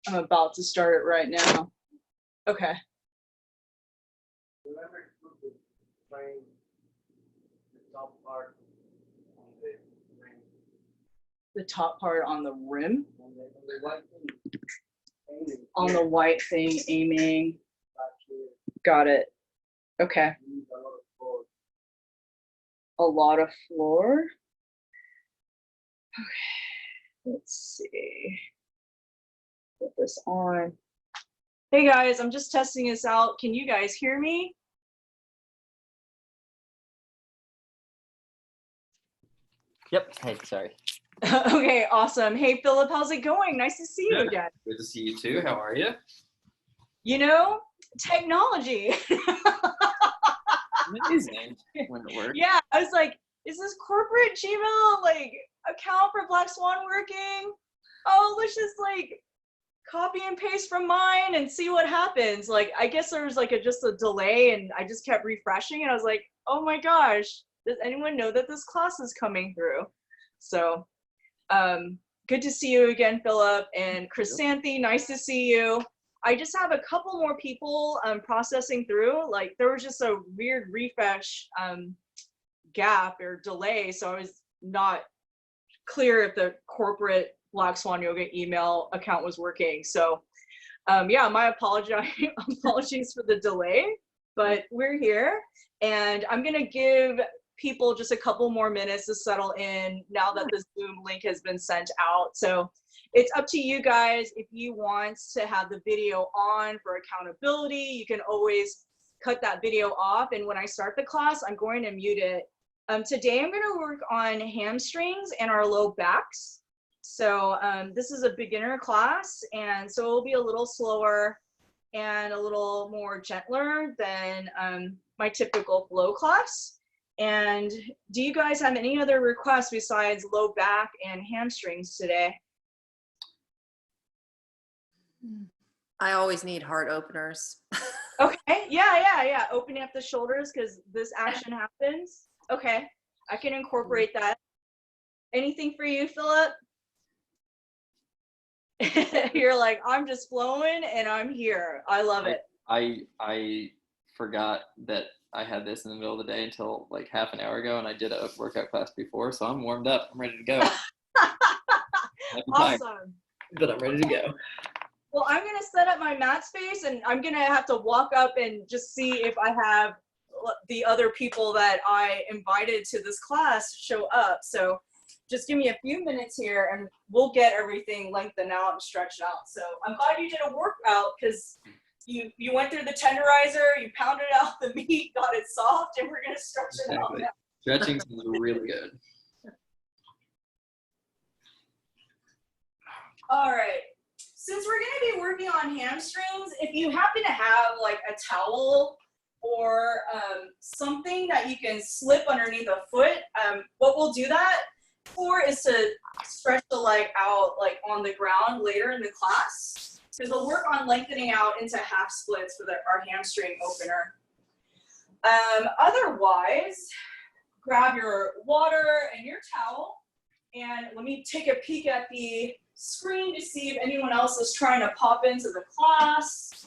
I'm about to start it right now. Okay. The top part on the rim? On the white thing, aiming. Got it. Okay. A lot of floor. Okay. Let's see. Put this on. Hey guys, I'm just testing this out. Can you guys hear me? Yep. Hey, sorry. Okay, awesome. Hey Philip, how's it going? Nice to see you again. Good to see you too. How are you? You know, technology. Amazing when it works. Yeah, I was like, is this corporate Gmail like account for Black Swan working? Oh, let's just like copy and paste from mine and see what happens. Like, I guess there was like just a delay and I just kept refreshing and I was like, oh my gosh, does anyone know that this class is coming through? So good to see you again, Philip, and Chrysanthi, nice to see you. I just have a couple more people processing through. Like there was just a weird refresh gap or delay, so I was not clear if the corporate Black Swan Yoga email account was working. So yeah, my apologies for the delay, but we're here and I'm gonna give people just a couple more minutes to settle in now that the Zoom link has been sent out. So it's up to you guys. If you want to have the video on for accountability, you can always cut that video off. And when I start the class, I'm going to mute it. Today, I'm going to work on hamstrings and our low backs. So this is a beginner class, and so it'll be a little slower and a little more gentler than my typical flow class. And do you guys have any other requests besides low back and hamstrings today? I always need heart openers. Okay, yeah. Opening up the shoulders because this action happens. Okay, I can incorporate that. Anything for you, Philip? You're like, I'm just flowing and I'm here. I love it. I forgot that I had this in the middle of the day until like half an hour ago, and I did a workout class before, so I'm warmed up. I'm ready to go. Awesome. But I'm ready to go. Well, I'm gonna set up my mat space, and I'm gonna have to walk up and just see if I have the other people that I invited to this class show up. So just give me a few minutes here, and we'll get everything lengthened out and stretched out. So I'm glad you did a workout because you went through the tenderizer, you pounded out the meat, got it soft, and we're gonna stretch it out now. Stretching sounds really good. All right. Since we're gonna be working on hamstrings, if you happen to have like a towel or something that you can slip underneath a foot, what we'll do that for is to stretch the leg out like on the ground later in the class. Because we'll work on lengthening out into half splits for our hamstring opener. Otherwise, grab your water and your towel, and let me take a peek at the screen to see if anyone else is trying to pop into the class.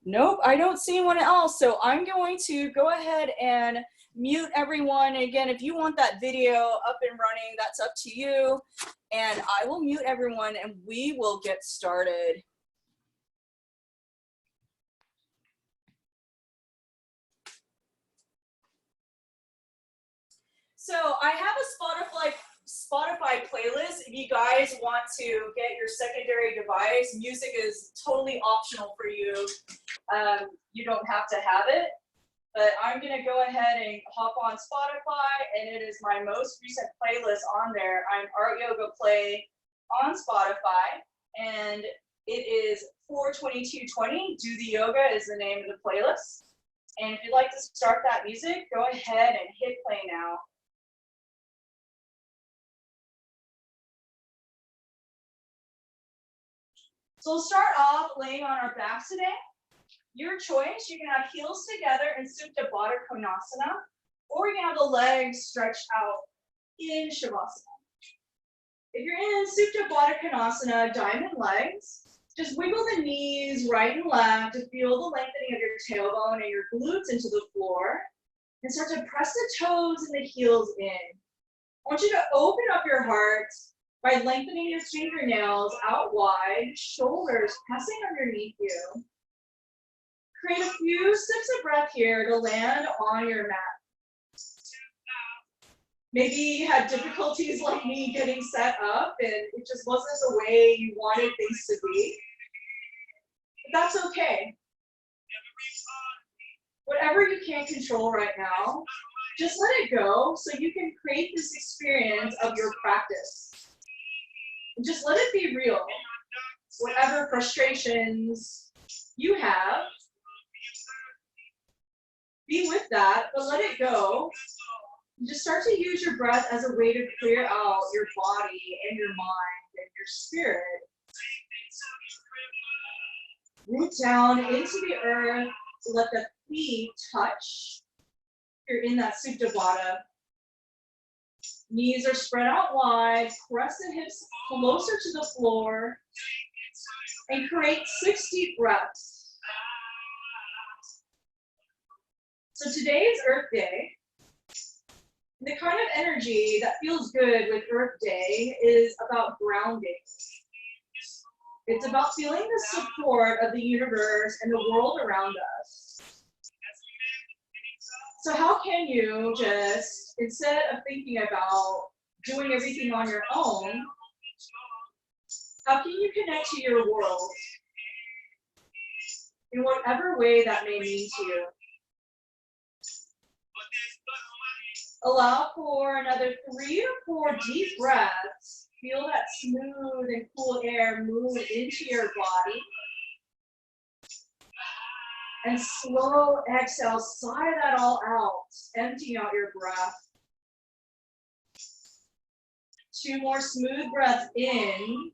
Nope, I don't see anyone else, so I'm going to go ahead and mute everyone. Again, if you want that video up and running, that's up to you. And I will mute everyone and we will get started. So I have a Spotify playlist. If you guys want to get your secondary device, music is totally optional for you. You don't have to have it. But I'm gonna go ahead and hop on Spotify, and it is my most recent playlist on there. I'm Art Yoga Play on Spotify, and it is 4/22/20. Do the Yoga is the name of the playlist. And if you'd like to start that music, go ahead and hit play now. So we'll start off laying on our backs today. Your choice, you can have heels together in Supta Baddha Konasana, or you can have the legs stretched out in Shavasana. If you're in Supta Baddha Konasana, diamond legs, just wiggle the knees right and left to feel the lengthening of your tailbone and your glutes into the floor, and start to press the toes and the heels in. I want you to open up your heart by lengthening your fingernails out wide, shoulders pressing underneath you. Create a few sips of breath here to land on your mat. Maybe you had difficulties like me getting set up and it just wasn't the way you wanted things to be. But that's okay. Whatever you can't control right now, just let it go so you can create this experience of your practice. And just let it be real. Whatever frustrations you have, be with that, but let it go. And just start to use your breath as a way to clear out your body and your mind and your spirit. Root down into the earth, let the feet touch. You're in that Supta Baddha. Knees are spread out wide, press the hips closer to the floor, and create 6 deep breaths. So today is Earth Day. The kind of energy that feels good with Earth Day is about grounding. It's about feeling the support of the universe and the world around us. So how can you just, instead of thinking about doing everything on your own, how can you connect to your world in whatever way that may mean to you? Allow for another 3 or 4 deep breaths. Feel that smooth and cool air move into your body. And slow exhale, sigh that all out, emptying out your breath. 2 more smooth breaths in.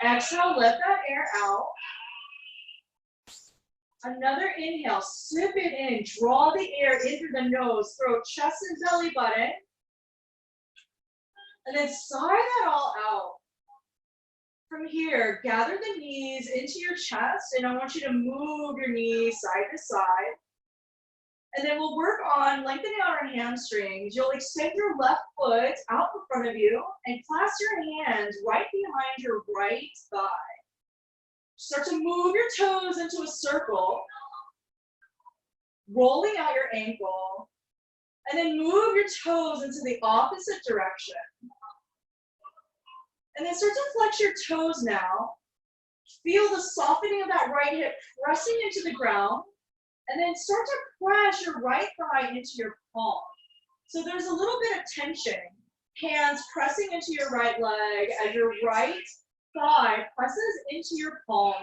Exhale, let that air out. Another inhale, sip it in, draw the air in through the nose, throat, chest, and belly button. And then sigh that all out. From here, gather the knees into your chest, and I want you to move your knees side to side. And then we'll work on lengthening out our hamstrings. You'll extend your left foot out in front of you and clasp your hands right behind your right thigh. Start to move your toes into a circle, rolling out your ankle, and then move your toes into the opposite direction. And then start to flex your toes now. Feel the softening of that right hip pressing into the ground, and then start to press your right thigh into your palm. So there's a little bit of tension. Hands pressing into your right leg as your right thigh presses into your palm.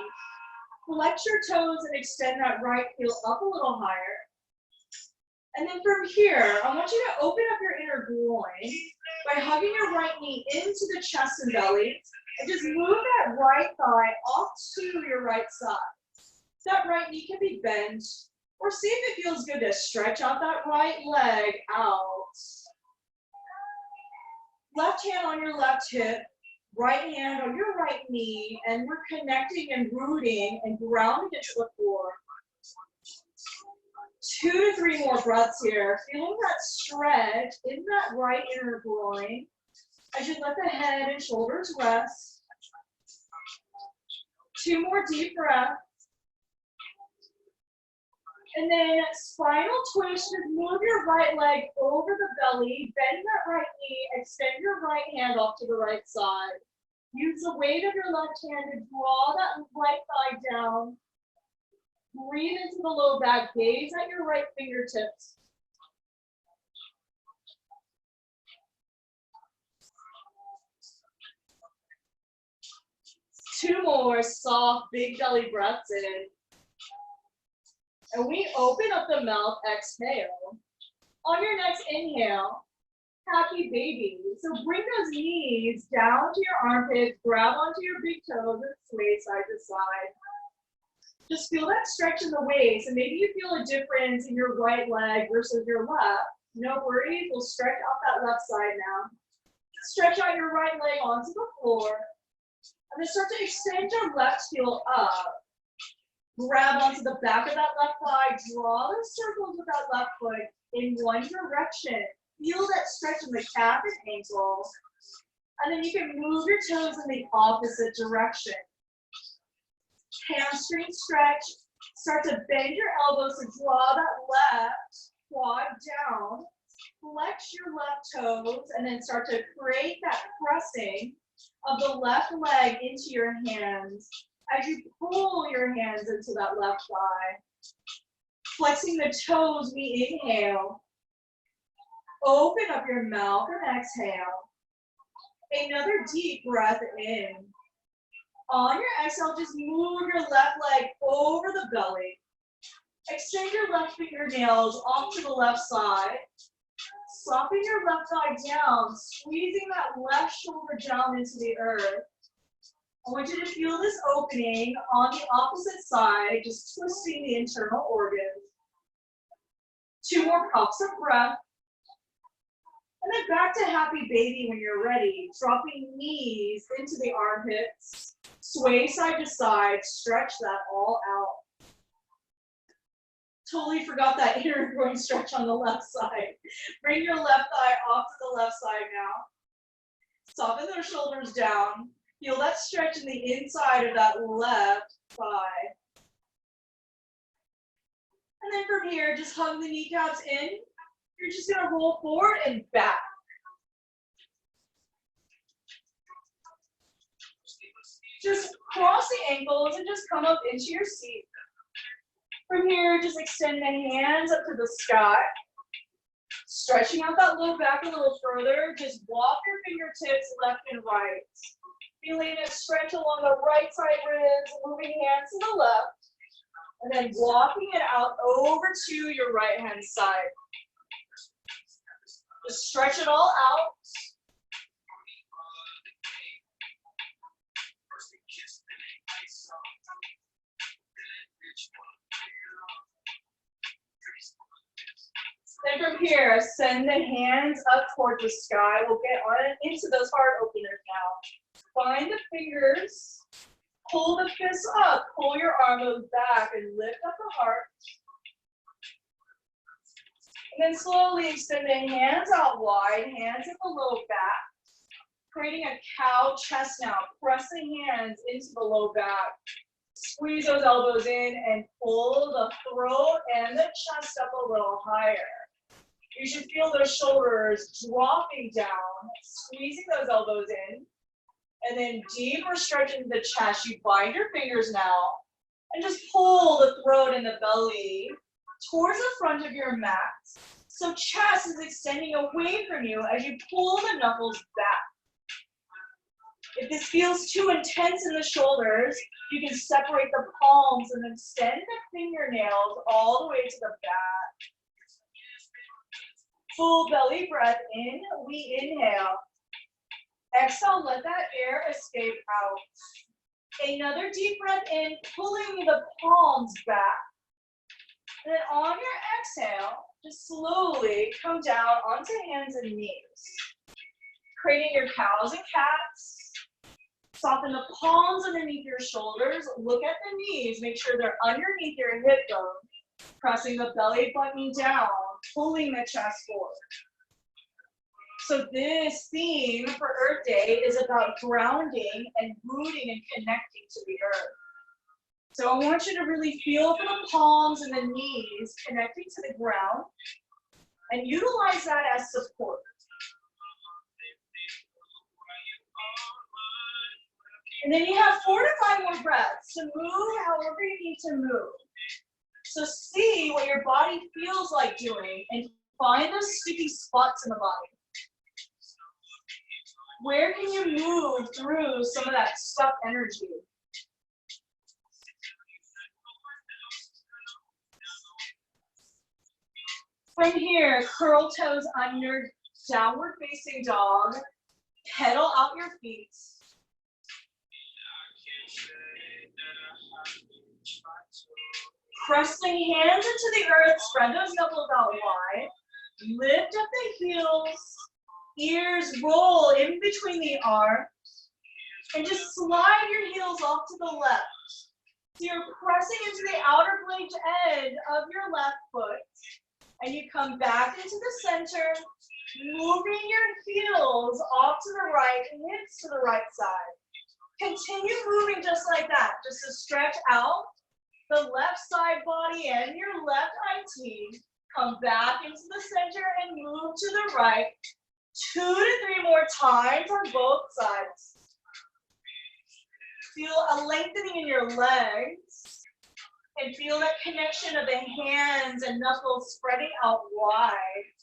Flex your toes and extend that right heel up a little higher. And then from here, I want you to open up your inner groin by hugging your right knee into the chest and belly, and just move that right thigh off to your right side. That right knee can be bent, or see if it feels good to stretch out that right leg out. Left hand on your left hip, right hand on your right knee, and we're connecting and rooting and grounding into the floor. 2 to 3 more breaths here. Feeling that stretch in that right inner groin as you let the head and shoulders rest. 2 more deep breaths. And then spinal twist, just move your right leg over the belly, bend that right knee, extend your right hand off to the right side. Use the weight of your left hand to draw that right thigh down. Breathe into the low back, gaze at your right fingertips. Two more soft, big belly breaths in. And we open up the mouth, exhale. On your next inhale, happy baby. So bring those knees down to your armpits, grab onto your big toes and sway side to side. Just feel that stretch in the waist, and maybe you feel a difference in your right leg versus your left. No worries, we'll stretch out that left side now. Stretch out your right leg onto the floor, and then start to extend your left heel up. Grab onto the back of that left thigh, draw the circles with that left foot in one direction. Feel that stretch in the calf and ankle. And then you can move your toes in the opposite direction. Hamstring stretch. Start to bend your elbows to draw that left quad down. Flex your left toes and then start to create that pressing of the left leg into your hands as you pull your hands into that left thigh. Flexing the toes, we inhale. Open up your mouth and exhale. Another deep breath in. On your exhale, just move your left leg over the belly. Extend your left fingernails off to the left side. Soften your left thigh down, squeezing that left shoulder down into the earth. I want you to feel this opening on the opposite side, just twisting the internal organs. 2 more puffs of breath. And then back to happy baby when you're ready. Dropping knees into the armpits. Sway side to side, stretch that all out. Totally forgot that inner groin stretch on the left side. Bring your left thigh off to the left side now. Soften those shoulders down. Feel that stretch in the inside of that left thigh. And then from here, just hug the kneecaps in. You're just gonna roll forward and back. Just cross the ankles and just come up into your seat. From here, just extend the hands up to the sky. Stretching out that low back a little further, just walk your fingertips left and right. Feeling a stretch along the right side ribs, moving hands to the left, and then walking it out over to your right hand side. Just stretch it all out. Then from here, send the hands up toward the sky. We'll get on into those heart openers now. Find the fingers, pull the fists up, pull your arms back, and lift up the heart. And then slowly extend the hands out wide, hands at the low back. Creating a cow chest now. Press the hands into the low back. Squeeze those elbows in and pull the throat and the chest up a little higher. You should feel those shoulders dropping down, squeezing those elbows in, and then deeper stretch into the chest. You bind your fingers now, and just pull the throat and the belly towards the front of your mat. So chest is extending away from you as you pull the knuckles back. If this feels too intense in the shoulders, you can separate the palms and extend the fingernails all the way to the back. Full belly breath in, we inhale. Exhale, let that air escape out. Another deep breath in, pulling the palms back. And then on your exhale, just slowly come down onto hands and knees. Creating your cows and cats. Soften the palms underneath your shoulders. Look at the knees. Make sure they're underneath your hip bone. Pressing the belly button down, pulling the chest forward. So this theme for Earth Day is about grounding and rooting and connecting to the earth. So I want you to really feel for the palms and the knees connecting to the ground and utilize that as support. And then you have 4 to 5 more breaths to move however you need to move. So see what your body feels like doing and find those sticky spots in the body. Where can you move through some of that stuck energy? From here, curl toes under, downward facing dog. Pedal out your feet. Press the hands into the earth, spread those knuckles out wide. Lift up the heels, ears roll in between the arms, and just slide your heels off to the left. So you're pressing into the outer blade edge of your left foot, and you come back into the center, moving your heels off to the right, hips to the right side. Continue moving just like that, just to stretch out the left side body and your left IT. Come back into the center and move to the right. 2 to 3 more times on both sides. Feel a lengthening in your legs and feel that connection of the hands and knuckles spreading out wide.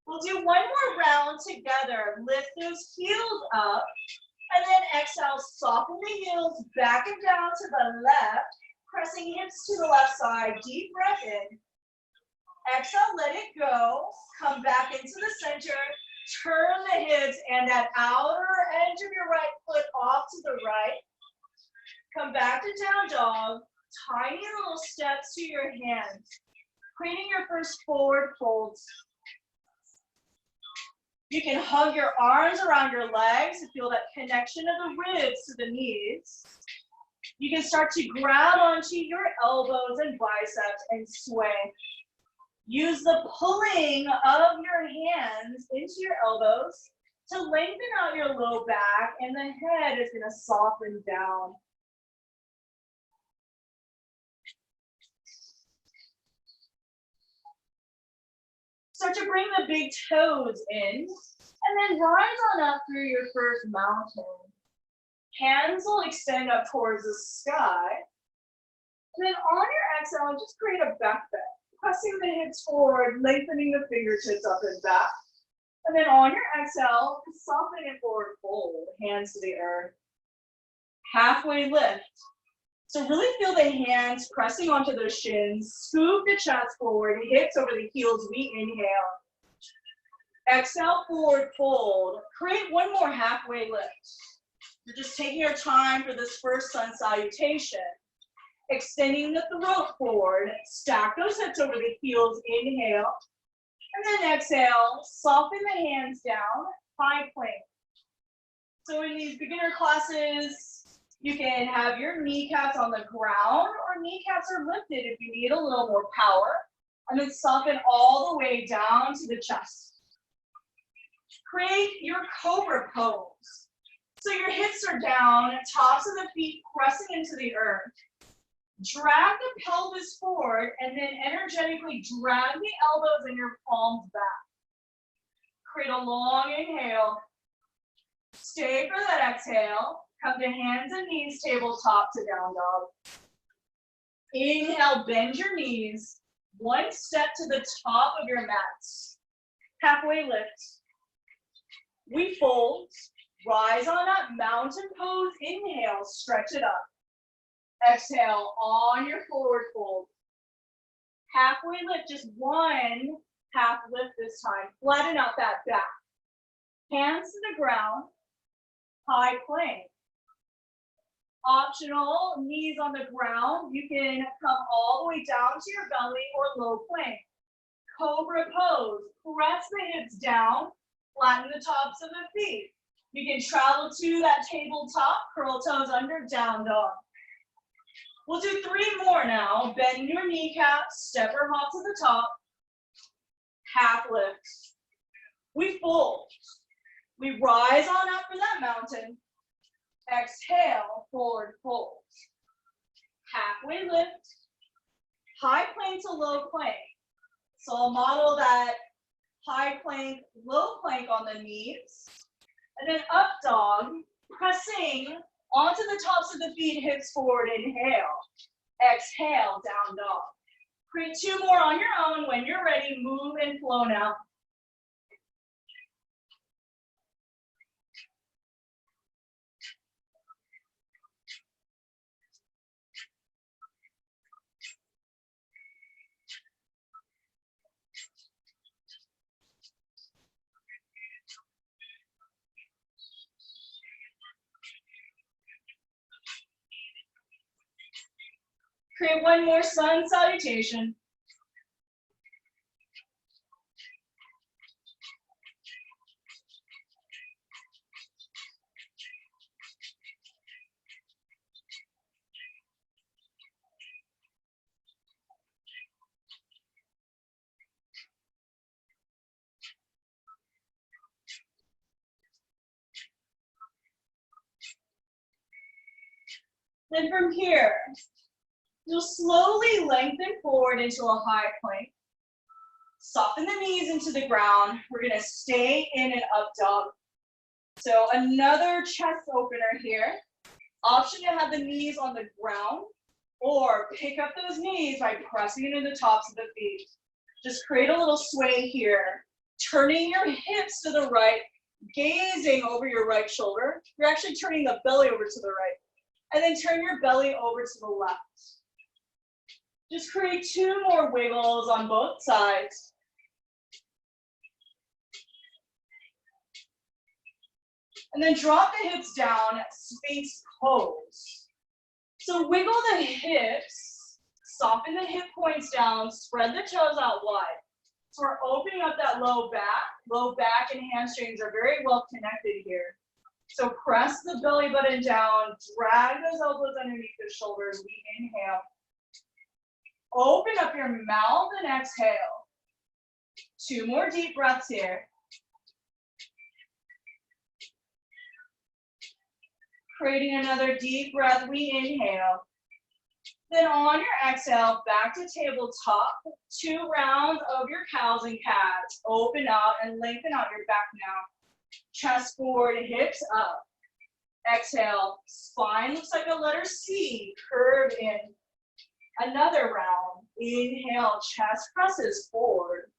We'll do one more round together. Lift those heels up and then exhale, soften the heels back and down to the left, pressing hips to the left side. Deep breath in. Exhale, let it go. Come back into the center. Turn the hips and that outer edge of your right foot off to the right. Come back to down dog. Tiny little steps to your hands. Creating your first forward fold. You can hug your arms around your legs and feel that connection of the ribs to the knees. You can start to grab onto your elbows and biceps and sway. Use the pulling of your hands into your elbows to lengthen out your low back, and the head is going to soften down. Start to bring the big toes in, and then rise on up through your first mountain. Hands will extend up towards the sky. And then on your exhale, just create a back bend. Pressing the hips forward, lengthening the fingertips up and back. And then on your exhale, soften it forward, fold, hands to the earth. Halfway lift. So really feel the hands pressing onto those shins. Scoop the chest forward, hips over the heels. We inhale. Exhale, forward fold. Create one more halfway lift. You're just taking your time for this first sun salutation. Extending the throat forward. Stack those hips over the heels. Inhale. And then exhale. Soften the hands down. High plank. So in these beginner classes, you can have your kneecaps on the ground or kneecaps are lifted if you need a little more power. And then soften all the way down to the chest. Create your cobra pose. So your hips are down, tops of the feet pressing into the earth. Drag the pelvis forward and then energetically drag the elbows and your palms back. Create a long inhale. Stay for that exhale. Come to hands and knees, tabletop to down dog. Inhale, bend your knees. One step to the top of your mats. Halfway lift. We fold. Rise on up, mountain pose. Inhale, stretch it up. Exhale on your forward fold. Halfway lift, just one half lift this time. Flatten out that back. Hands to the ground. High plank. Optional, knees on the ground. You can come all the way down to your belly or low plank. Cobra pose. Press the hips down. Flatten the tops of the feet. You can travel to that tabletop. Curl toes under, down dog. We'll do 3 more now. Bend your kneecaps. Step or hop to the top. Half lift. We fold. We rise on up for that mountain. Exhale, forward fold. Halfway lift. High plank to low plank. So I'll model that high plank, low plank on the knees. And then up dog, pressing onto the tops of the feet, hips forward, inhale. Exhale, down dog. Create 2 more on your own. When you're ready, move and flow now. Create one more sun salutation. Then from here, you'll slowly lengthen forward into a high plank. Soften the knees into the ground. We're gonna stay in an up dog. So another chest opener here. Option to have the knees on the ground or pick up those knees by pressing into the tops of the feet. Just create a little sway here. Turning your hips to the right, gazing over your right shoulder. You're actually turning the belly over to the right. And then turn your belly over to the left. Just create 2 more wiggles on both sides. And then drop the hips down, Sphinx pose. So wiggle the hips, soften the hip points down, spread the toes out wide. So we're opening up that low back. Low back and hamstrings are very well connected here. So press the belly button down, drag those elbows underneath the shoulders. We inhale. Open up your mouth and exhale. 2 more deep breaths here. Creating another deep breath, we inhale. Then on your exhale, back to tabletop. 2 rounds of your cows and cats. Open out and lengthen out your back now. Chest forward, hips up. Exhale, spine looks like a letter C, curve in. Another round. Inhale, chest presses forward.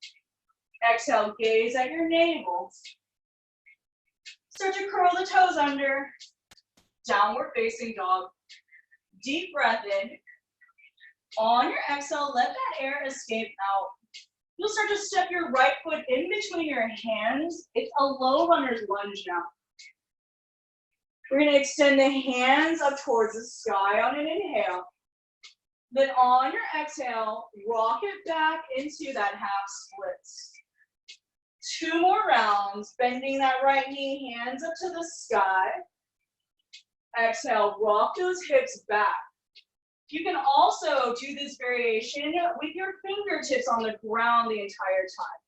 Exhale, gaze at your navel. Start to curl the toes under. Downward facing dog. Deep breath in. On your exhale, let that air escape out. You'll start to step your right foot in between your hands. It's a low runner's lunge now. We're going to extend the hands up towards the sky on an inhale. Then on your exhale, rock it back into that half splits. 2 more rounds, bending that right knee, hands up to the sky. Exhale, rock those hips back. You can also do this variation with your fingertips on the ground the entire time.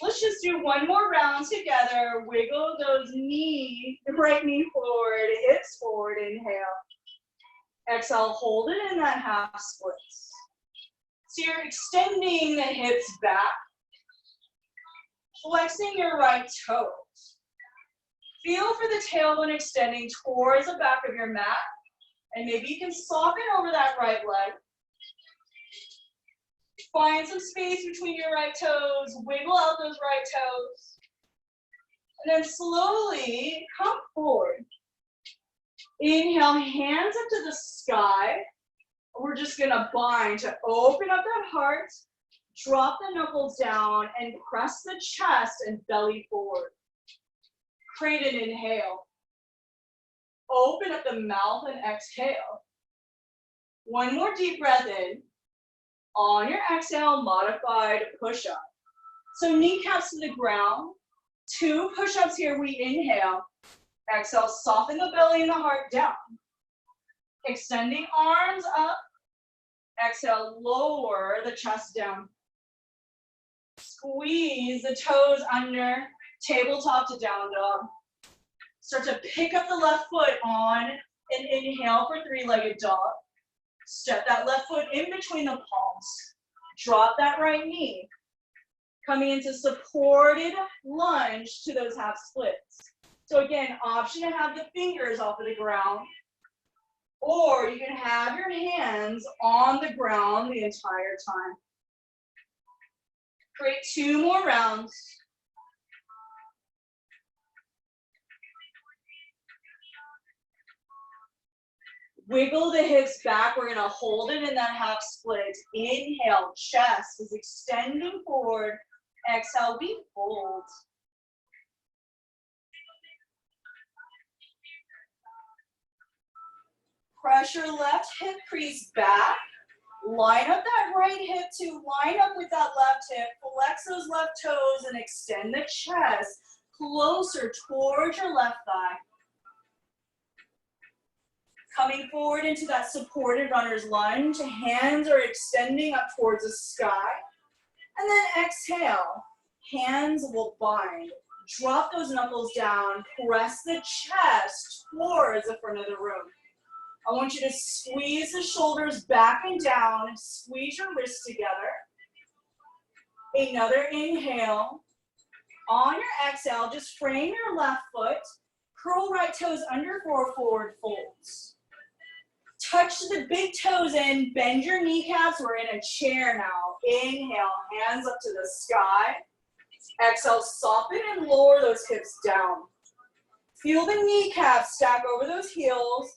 Let's just do 1 more round together. Wiggle those knees, the right knee forward, hips forward, inhale. Exhale, hold it in that half splits. So you're extending the hips back, flexing your right toes. Feel for the tailbone extending towards the back of your mat, and maybe you can soften over that right leg. Find some space between your right toes, wiggle out those right toes, and then slowly come forward. Inhale, hands up to the sky. We're just gonna bind to open up that heart, drop the knuckles down, and press the chest and belly forward. Create an inhale. Open up the mouth and exhale. 1 more deep breath in. On your exhale, modified push-up. So kneecaps to the ground. 2 push-ups here, we inhale. Exhale, soften the belly and the heart down. Extending arms up. Exhale, lower the chest down. Squeeze the toes under, tabletop to down dog. Start to pick up the left foot on an inhale for 3-legged dog. Step that left foot in between the palms. Drop that right knee. Coming into supported lunge to those half splits. So again, option to have the fingers off of the ground, or you can have your hands on the ground the entire time. Create 2 more rounds. Wiggle the hips back. We're gonna hold it in that half split. Inhale, chest is extending forward. Exhale, we fold. Press your left hip crease back. Line up that right hip to line up with that left hip. Flex those left toes and extend the chest closer towards your left thigh. Coming forward into that supported runner's lunge. Hands are extending up towards the sky. And then exhale. Hands will bind. Drop those knuckles down. Press the chest towards the front of the room. I want you to squeeze the shoulders back and down. Squeeze your wrists together. Another inhale. On your exhale, just frame your left foot. Curl right toes under for forward folds. Touch the big toes in. Bend your kneecaps. We're in a chair now. Inhale, hands up to the sky. Exhale, soften and lower those hips down. Feel the kneecaps stack over those heels.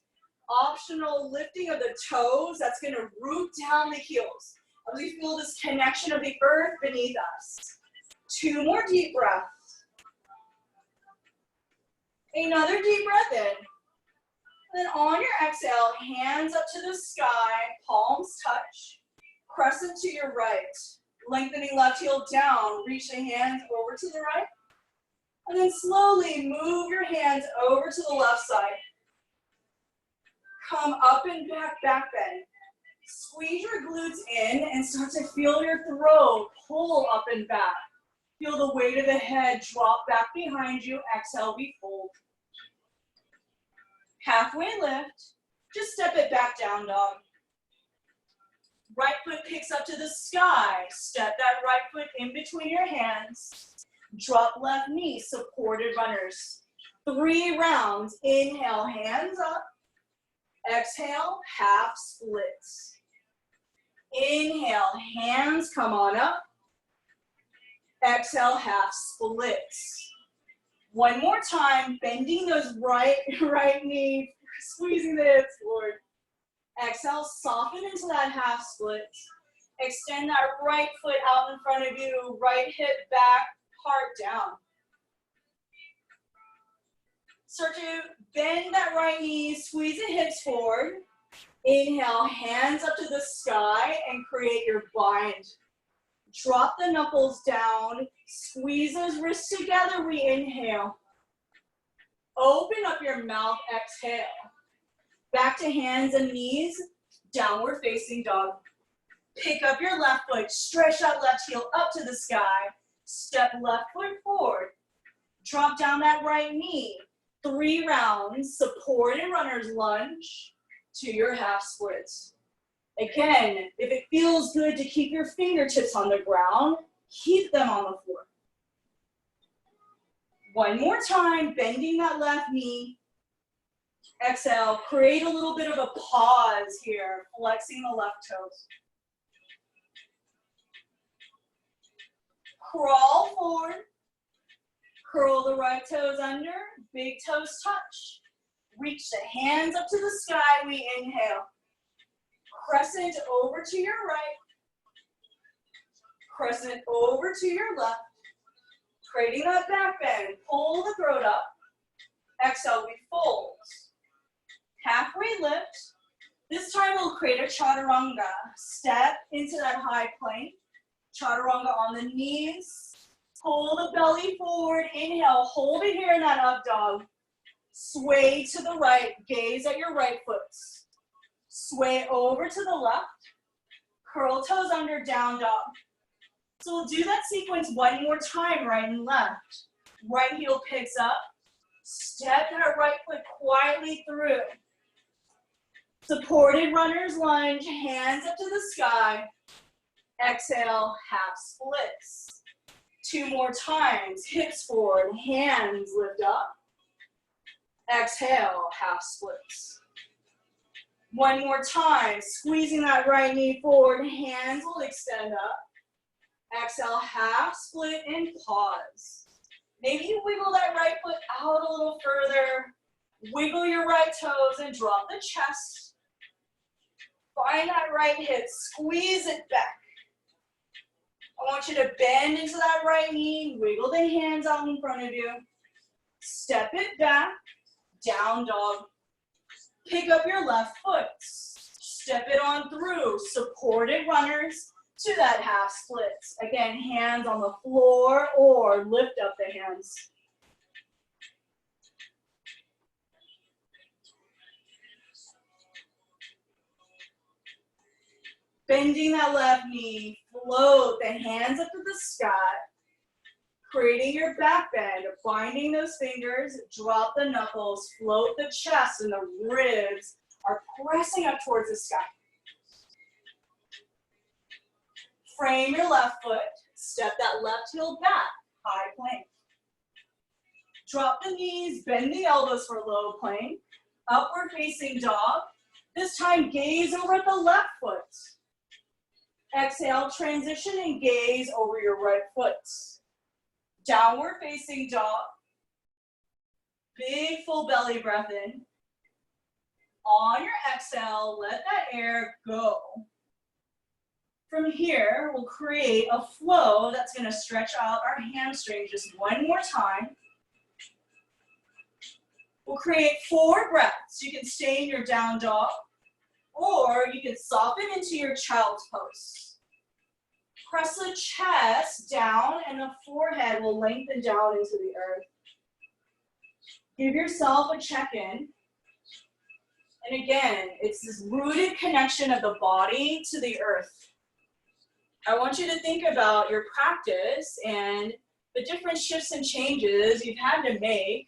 Optional lifting of the toes, that's gonna root down the heels. As we feel this connection of the earth beneath us. 2 more deep breaths. Another deep breath in. Then on your exhale, hands up to the sky, palms touch. Crescent to your right. Lengthening left heel down, reach the hands over to the right. And then slowly move your hands over to the left side. Come up and back, back bend. Squeeze your glutes in and start to feel your throat pull up and back. Feel the weight of the head drop back behind you. Exhale, we fold. Halfway lift. Just step it back down, dog. Right foot picks up to the sky. Step that right foot in between your hands. Drop left knee, supported runners. 3 rounds. Inhale, hands up. Exhale, half splits. Inhale, hands come on up. Exhale, half splits. One more time, bending those right knee, squeezing the hips forward. Exhale, soften into that half split. Extend that right foot out in front of you, right hip back, heart down. Start to bend that right knee, squeeze the hips forward. Inhale, hands up to the sky and create your bind. Drop the knuckles down, squeeze those wrists together, we inhale. Open up your mouth, exhale. Back to hands and knees, downward facing dog. Pick up your left foot, stretch that left heel up to the sky. Step left foot forward. Drop down that right knee. 3 rounds, supported runner's lunge to your half splits. Again, if it feels good to keep your fingertips on the ground, keep them on the floor. One more time, bending that left knee. Exhale, create a little bit of a pause here, flexing the left toes. Crawl forward. Curl the right toes under, big toes touch. Reach the hands up to the sky, we inhale. Crescent over to your right. Crescent over to your left. Creating that back bend, pull the throat up. Exhale, we fold. Halfway lift. This time we'll create a chaturanga. Step into that high plank. Chaturanga on the knees. Pull the belly forward, inhale, hold it here in that up dog. Sway to the right, gaze at your right foot. Sway over to the left, curl toes under, down dog. So we'll do that sequence one more time, right and left. Right heel picks up, step that right foot quietly through. Supported runner's lunge, hands up to the sky. Exhale, half splits. 2 more times, hips forward, hands lift up. Exhale, half splits. 1 more time, squeezing that right knee forward, hands will extend up. Exhale, half split and pause. Maybe you wiggle that right foot out a little further. Wiggle your right toes and drop the chest. Find that right hip, squeeze it back. I want you to bend into that right knee, wiggle the hands out in front of you. Step it back, down dog. Pick up your left foot. Step it on through. Supported runners to that half splits. Again, hands on the floor or lift up the hands. Bending that left knee, float the hands up to the sky, creating your back bend, binding those fingers, drop the knuckles, float the chest and the ribs are pressing up towards the sky. Frame your left foot, step that left heel back, high plank. Drop the knees, bend the elbows for low plank, upward facing dog. This time gaze over at the left foot. Exhale, transition and gaze over your right foot. Downward facing dog. Big full belly breath in. On your exhale, let that air go. From here, we'll create a flow that's going to stretch out our hamstrings just one more time. We'll create 4 breaths. You can stay in your down dog, or you can soften into your child's pose. Press the chest down and the forehead will lengthen down into the earth. Give yourself a check-in. And again, it's this rooted connection of the body to the earth. I want you to think about your practice and the different shifts and changes you've had to make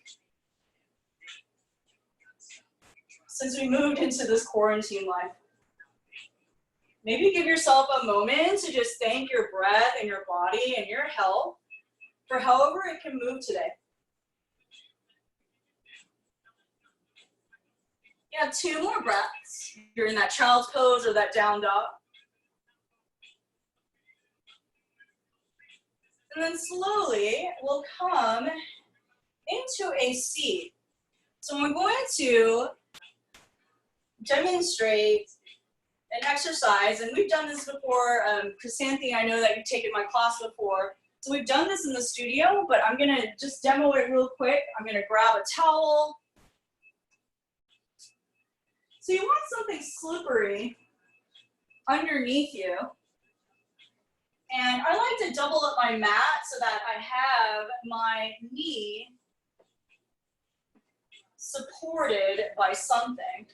since we moved into this quarantine life. Maybe give yourself a moment to just thank your breath and your body and your health for however it can move today. You have 2 more breaths. You're in that child's pose or that down dog. And then slowly we'll come into a seat. So I'm going to demonstrate an exercise, and we've done this before. Chrysanthi, I know that you've taken my class before. So we've done this in the studio, but I'm gonna just demo it real quick. I'm gonna grab a towel. So you want something slippery underneath you. And I like to double up my mat so that I have my knee supported by something.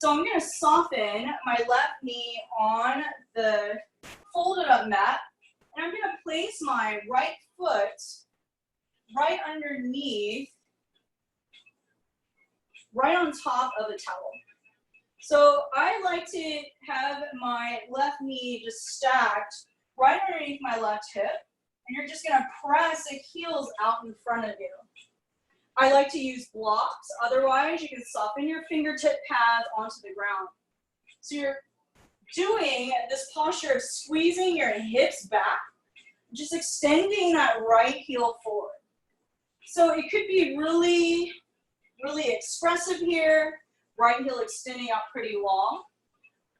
So I'm going to soften my left knee on the folded up mat, and I'm going to place my right foot right underneath, right on top of the towel. So I like to have my left knee just stacked right underneath my left hip, and you're just going to press the heels out in front of you. I like to use blocks. Otherwise, you can soften your fingertip pads onto the ground. So you're doing this posture of squeezing your hips back, just extending that right heel forward. So it could be really, really expressive here, right heel extending out pretty long.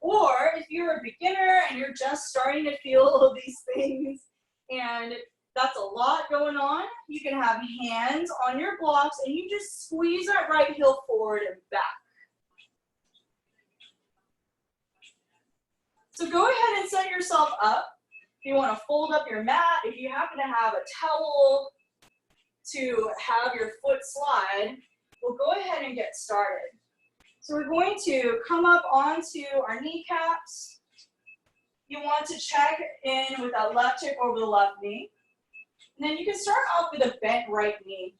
Or if you're a beginner and you're just starting to feel all of these things and that's a lot going on, you can have hands on your blocks and you just squeeze that right heel forward and back. So go ahead and set yourself up. If you want to fold up your mat, if you happen to have a towel to have your foot slide, we'll go ahead and get started. So we're going to come up onto our kneecaps. You want to check in with that left hip over the left knee. And then you can start off with a bent right knee.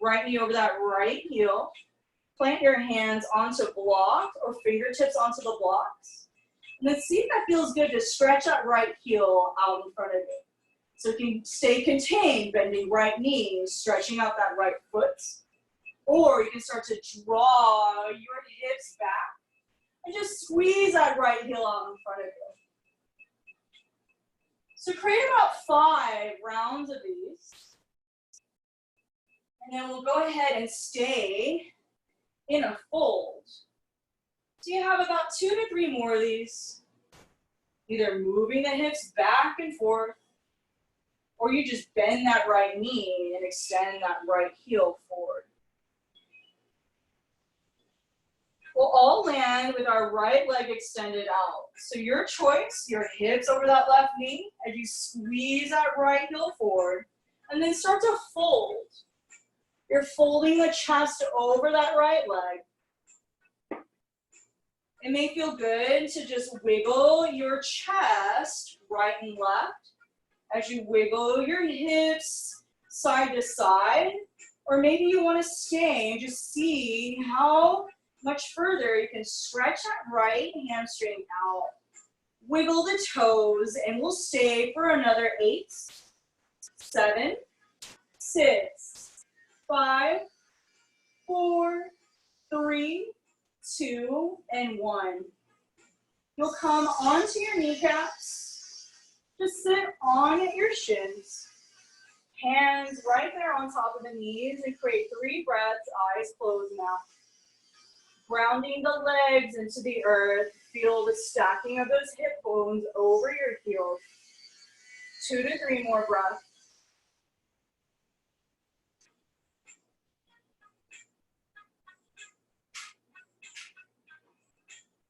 Right knee over that right heel. Plant your hands onto blocks or fingertips onto the blocks. And then see if that feels good to stretch that right heel out in front of you. So you can stay contained, bending right knee, stretching out that right foot. Or you can start to draw your hips back and just squeeze that right heel out in front of you. So create about 5 rounds of these. And then we'll go ahead and stay in a fold. So you have about 2 to 3 more of these. Either moving the hips back and forth, or you just bend that right knee and extend that right heel forward. We'll all land with our right leg extended out. So your choice, your hips over that left knee as you squeeze that right heel forward, and then start to fold. You're folding the chest over that right leg. It may feel good to just wiggle your chest right and left as you wiggle your hips side to side. Or maybe you want to stay and just see how much further you can stretch that right hamstring out. Wiggle the toes, and we'll stay for another 8, 7, 6, 5, 4, 3, 2, and 1. You'll come onto your kneecaps. Just sit on your shins. Hands right there on top of the knees, and create 3 breaths, eyes closed now. Grounding the legs into the earth. Feel the stacking of those hip bones over your heels. 2 to 3 more breaths.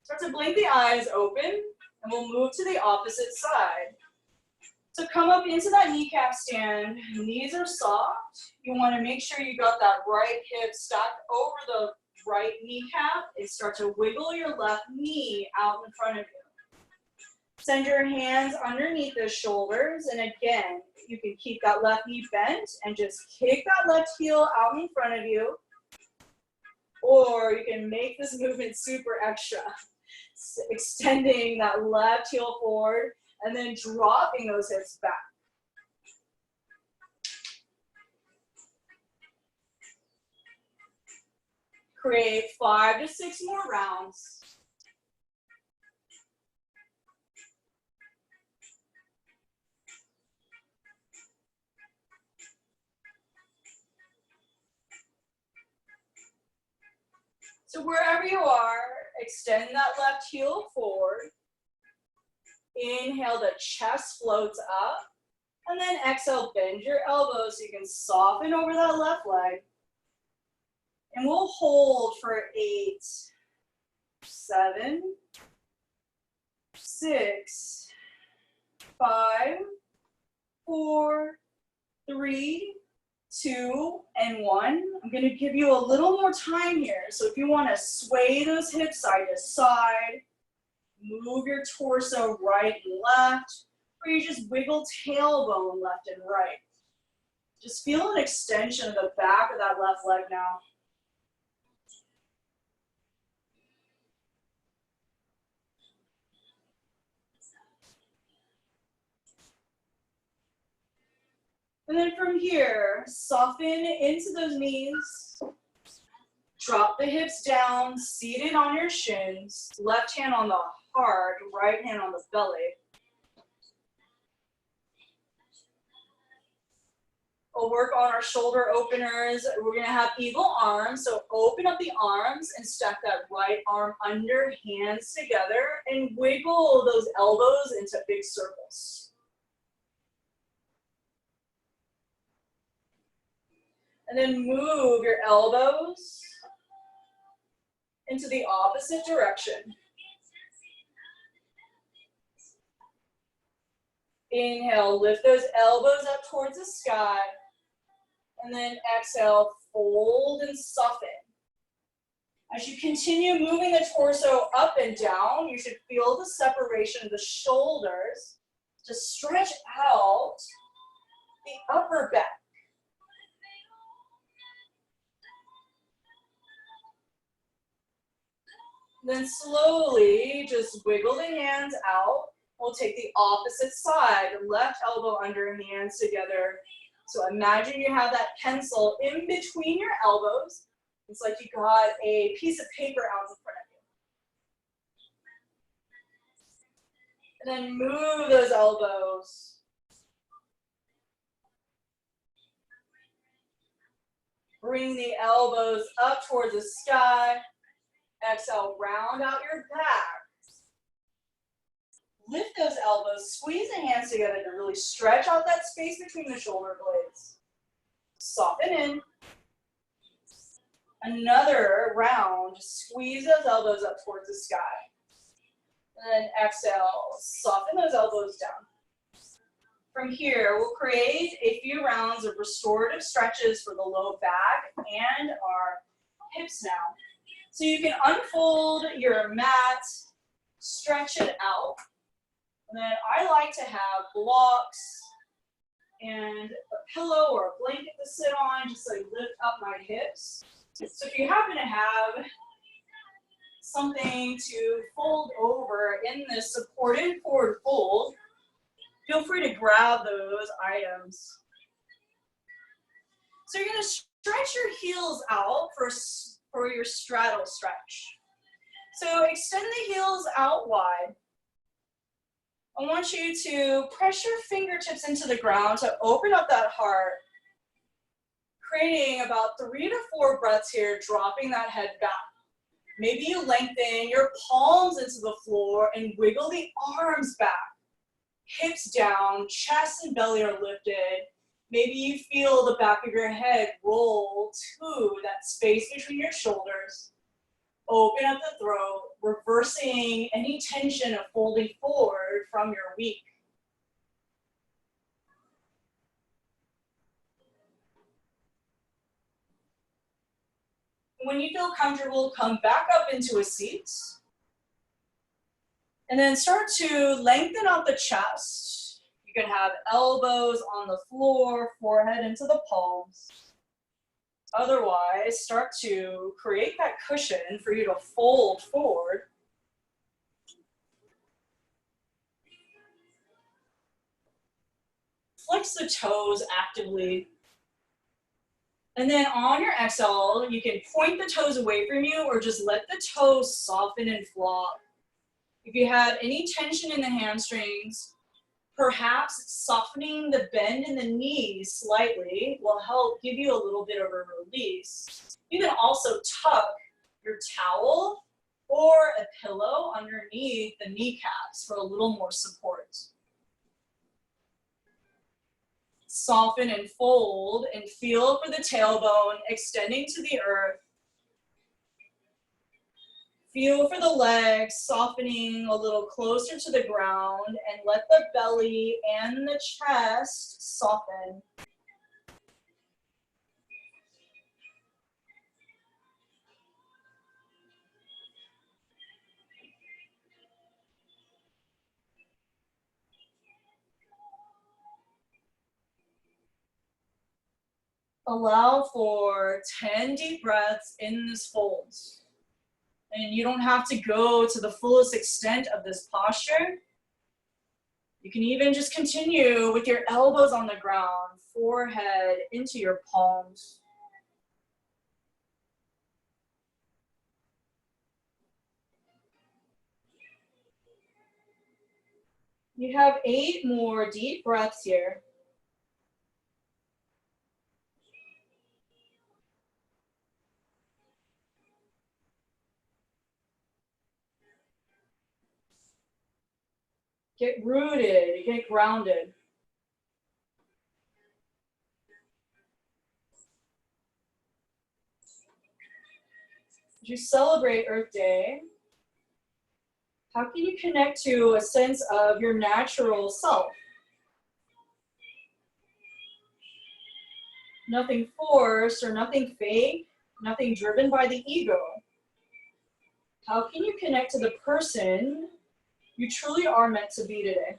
Start to blink the eyes open, and we'll move to the opposite side. So come up into that kneecap stand. Knees are soft. You want to make sure you got that right hip stacked over the right kneecap, and start to wiggle your left knee out in front of you. Send your hands underneath the shoulders, and again, you can keep that left knee bent and just kick that left heel out in front of you, or you can make this movement super extra, extending that left heel forward and then dropping those hips back. Create 5 to 6 more rounds. So wherever you are, extend that left heel forward. Inhale, the chest floats up. And then exhale, bend your elbows so you can soften over that left leg. And we'll hold for 8, 7, 6, 5, 4, 3, 2, and 1. I'm going to give you a little more time here. So if you want to sway those hips side to side, move your torso right and left, or you just wiggle tailbone left and right. Just feel an extension of the back of that left leg now. And then from here, soften into those knees. Drop the hips down, seated on your shins. Left hand on the heart, right hand on the belly. We'll work on our shoulder openers. We're gonna have eagle arms. So open up the arms and stack that right arm under, hands together, and wiggle those elbows into big circles. And then move your elbows into the opposite direction. Inhale, lift those elbows up towards the sky. And then exhale, fold and soften. As you continue moving the torso up and down, you should feel the separation of the shoulders to stretch out the upper back. Then slowly just wiggle the hands out. We'll take the opposite side, left elbow under, hands together. So imagine you have that pencil in between your elbows. It's like you got a piece of paper out in front of you. And then move those elbows. Bring the elbows up towards the sky. Exhale, round out your back. Lift those elbows, squeeze the hands together to really stretch out that space between the shoulder blades. Soften in. Another round, just squeeze those elbows up towards the sky. And then exhale, soften those elbows down. From here, we'll create a few rounds of restorative stretches for the low back and our hips now. So you can unfold your mat, stretch it out. And then I like to have blocks and a pillow or a blanket to sit on, just so I lift up my hips. So if you happen to have something to fold over in this supported forward fold, feel free to grab those items. So you're going to stretch your heels out for your straddle stretch. So extend the heels out wide. I want you to press your fingertips into the ground to open up that heart, creating about 3 to 4 breaths here, dropping that head back. Maybe you lengthen your palms into the floor and wiggle the arms back. Hips down, chest and belly are lifted. Maybe you feel the back of your head roll to that space between your shoulders. Open up the throat, reversing any tension of folding forward from your week. When you feel comfortable, come back up into a seat. And then start to lengthen out the chest. You can have elbows on the floor, forehead into the palms. Otherwise, start to create that cushion for you to fold forward. Flex the toes actively. And then on your exhale, you can point the toes away from you or just let the toes soften and flop. If you have any tension in the hamstrings, perhaps softening the bend in the knees slightly will help give you a little bit of a release. You can also tuck your towel or a pillow underneath the kneecaps for a little more support. Soften and fold and feel for the tailbone extending to the earth. Feel for the legs softening a little closer to the ground and let the belly and the chest soften. Allow for 10 deep breaths in this fold. And you don't have to go to the fullest extent of this posture. You can even just continue with your elbows on the ground, forehead into your palms. You have 8 more deep breaths here. Get rooted, get grounded. As you celebrate Earth Day, how can you connect to a sense of your natural self? Nothing forced or nothing fake, nothing driven by the ego. How can you connect to the person you truly are meant to be today?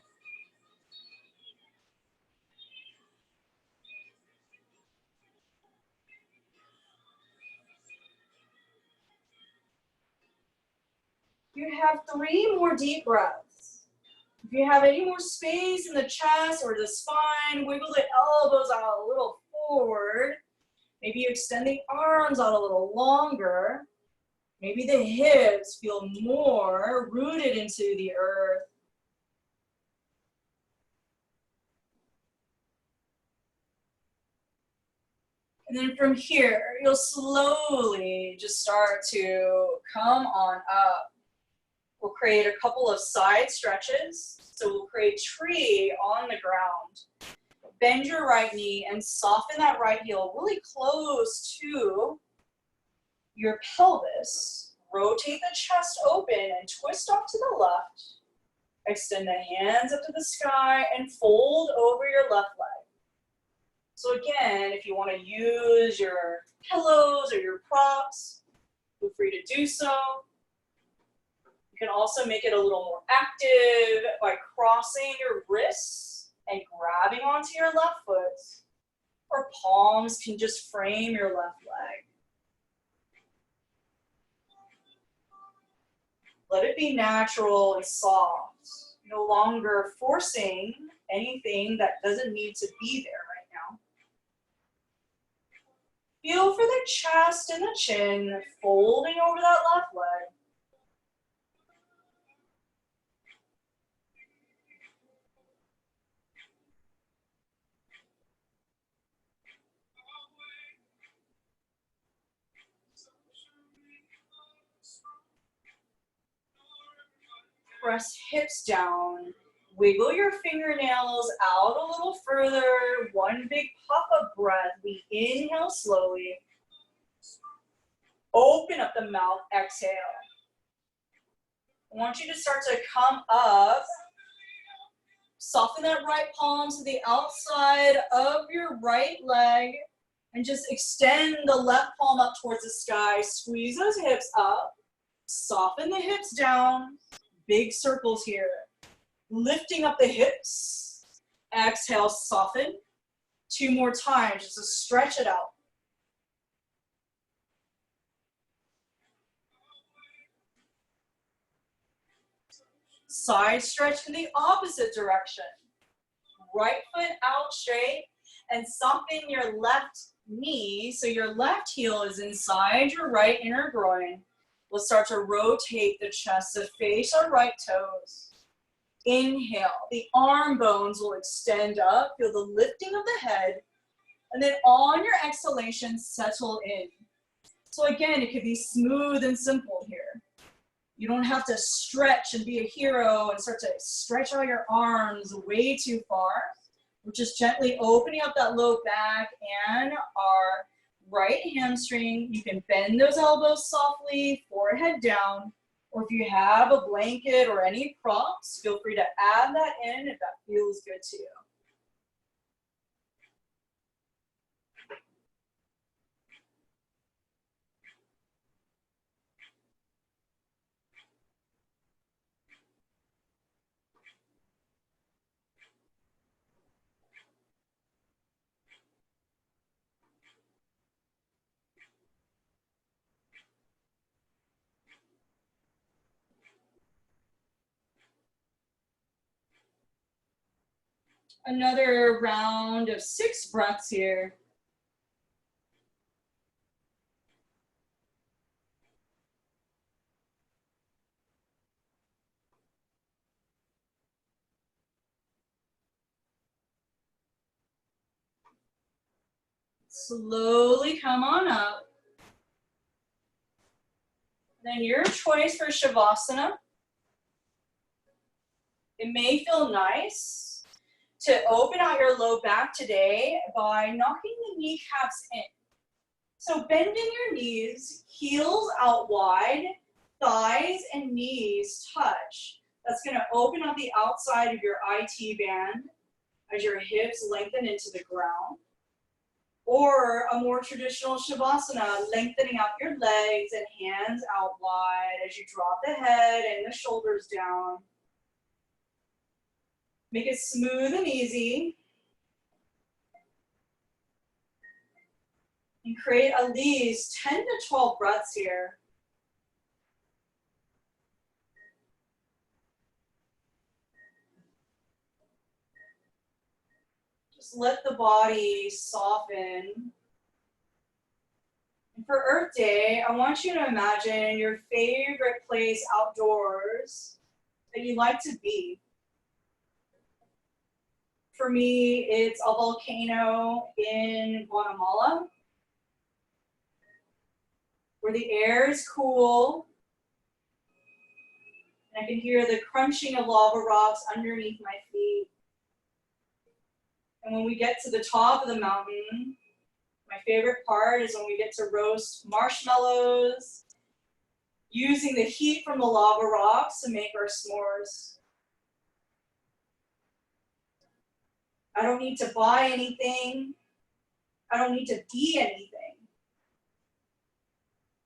You have 3 more deep breaths. If you have any more space in the chest or the spine, wiggle the elbows out a little forward. Maybe you extend the arms out a little longer. Maybe the hips feel more rooted into the earth. And then from here, you'll slowly just start to come on up. We'll create a couple of side stretches. So we'll create tree on the ground. Bend your right knee and soften that right heel really close to your pelvis. Rotate the chest open and twist off to the left. Extend the hands up to the sky and fold over your left leg. So again, if you want to use your pillows or your props, feel free to do so. You can also make it a little more active by crossing your wrists and grabbing onto your left foot, or palms can just frame your left leg. Let it be natural and soft, no longer forcing anything that doesn't need to be there right now. Feel for the chest and the chin folding over that left leg. Press hips down. Wiggle your fingernails out a little further. One big puff of breath. We inhale slowly. Open up the mouth, exhale. I want you to start to come up. Soften that right palm to the outside of your right leg and just extend the left palm up towards the sky. Squeeze those hips up. Soften the hips down. Big circles here. Lifting up the hips. Exhale, soften. 2 more times, just to stretch it out. Side stretch in the opposite direction. Right foot out straight and soften your left knee so your left heel is inside your right inner groin. We'll start to rotate the chest to face our right toes. Inhale, the arm bones will extend up. Feel the lifting of the head. And then on your exhalation, settle in. So again, it could be smooth and simple here. You don't have to stretch and be a hero and start to stretch all your arms way too far. We're just gently opening up that low back and our right hamstring. You can bend those elbows softly, forehead down, or if you have a blanket or any props, feel free to add that in if that feels good to you. Another round of 6 breaths here. Slowly come on up. Then your choice for Shavasana. It may feel nice to open out your low back today by knocking the kneecaps in. So bending your knees, heels out wide, thighs and knees touch. That's going to open up the outside of your IT band as your hips lengthen into the ground. Or a more traditional Shavasana, lengthening out your legs and hands out wide as you drop the head and the shoulders down. Make it smooth and easy. And create at least 10 to 12 breaths here. Just let the body soften. And for Earth Day, I want you to imagine your favorite place outdoors that you like to be. For me, it's a volcano in Guatemala, where the air is cool, and I can hear the crunching of lava rocks underneath my feet. And when we get to the top of the mountain, My favorite part is when we get to roast marshmallows, using the heat from the lava rocks to make our s'mores. I don't need to buy anything. I don't need to be anything.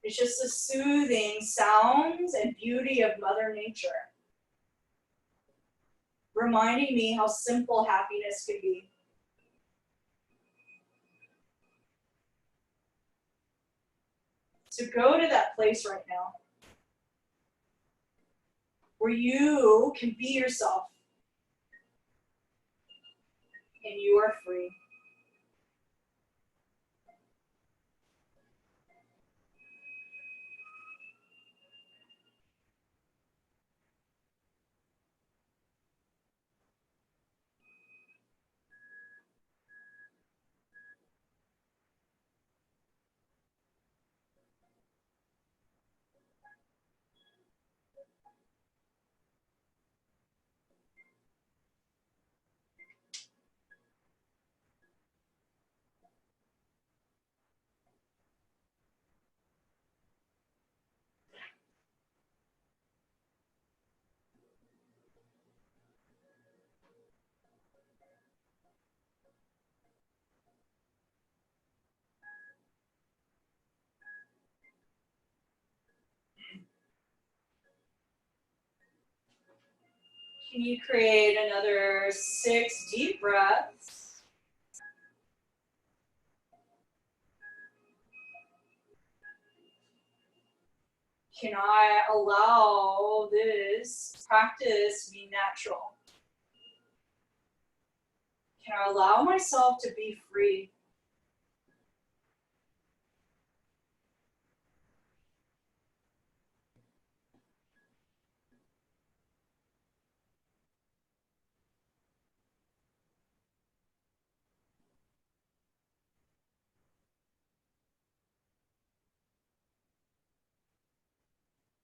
It's just the soothing sounds and beauty of Mother Nature, reminding me how simple happiness can be. So go to that place right now where you can be yourself and you are free. Can you create another 6 deep breaths? Can I allow this practice to be natural? Can I allow myself to be free?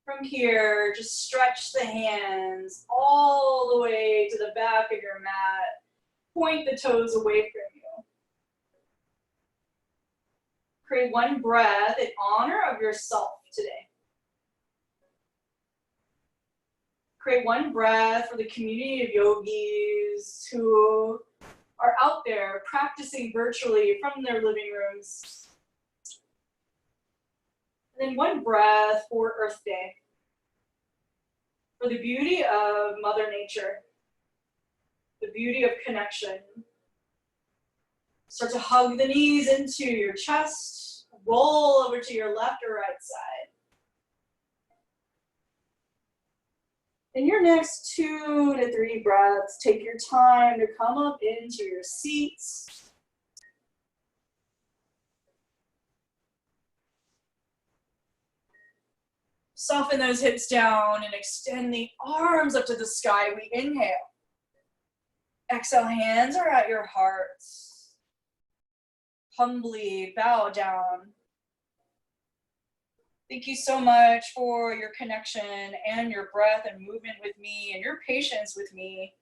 From here, just stretch the hands all the way to the back of your mat. Point the toes away from you. Create one breath in honor of yourself today. Create one breath for the community of yogis who are out there practicing virtually from their living rooms. And then one breath for Earth Day, for the beauty of Mother Nature, the beauty of connection. Start to hug the knees into your chest, roll over to your left or right side. In your next 2 to 3 breaths, take your time to come up into your seats. Soften those hips down and extend the arms up to the sky. We inhale. Exhale, hands are at your hearts. Humbly bow down. Thank you so much for your connection and your breath and movement with me and your patience with me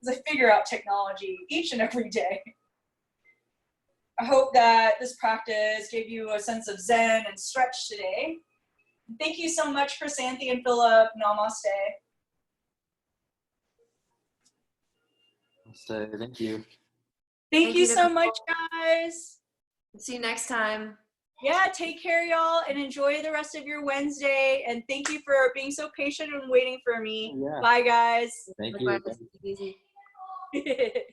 as I figure out technology each and every day. I hope that this practice gave you a sense of zen and stretch today. Thank you so much, Chrysanthi and Philip. Namaste. Namaste. Thank you. Thank you so much, guys. See you next time. Yeah, take care, y'all, and enjoy the rest of your Wednesday. And thank you for being so patient and waiting for me. Yeah. Bye, guys. Thank Bye-bye. you. Easy.